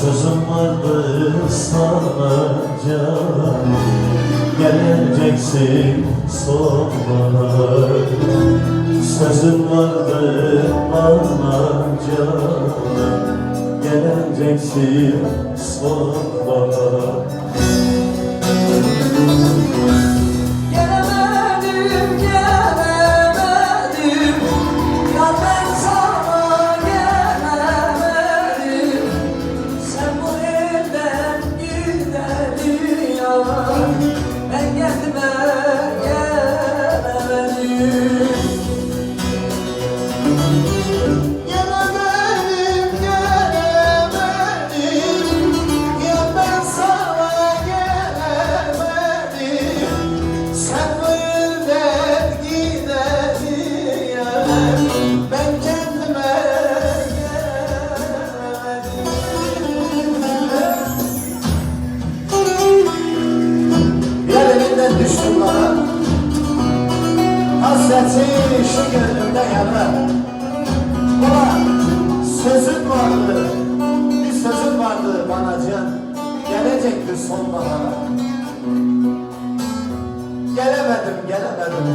Sözüm vardı sana canım, geleceksin sonbahar. Sözüm vardı bana canım, geleceksin sonbahar. Gelemedim, gelemedim, ya ben sana gelemedim. Sen bu elden giderdin ya, ben kendime gelemedim. Gelemedim, gelemedim, ya ben sana gelemedim. Sen bu elden giderdin ya, ben kendime gelemedim. Yer elinden düştüm bana, hasretin şu gönlümde yanar. Baba, sözün vardı, bir sözün vardı bana can, gelecekti sonbahara. Gelemedim, gelemedim.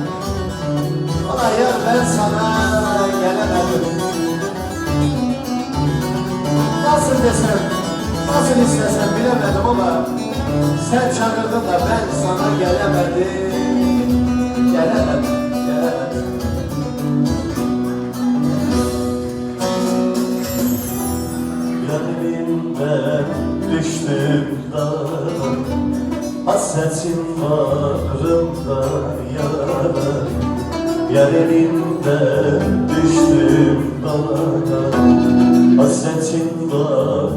Ulan ya ben sana gelemedim. Nasıl desem, nasıl istesem bilemedim ama sen çağırdın da ben sana gelemedim. Gelemedim, gelemedim. Yanımdan düştüm dağa, hasretin bağrımda yara. Yar elinden düştüm dağa, hasretin bağrımda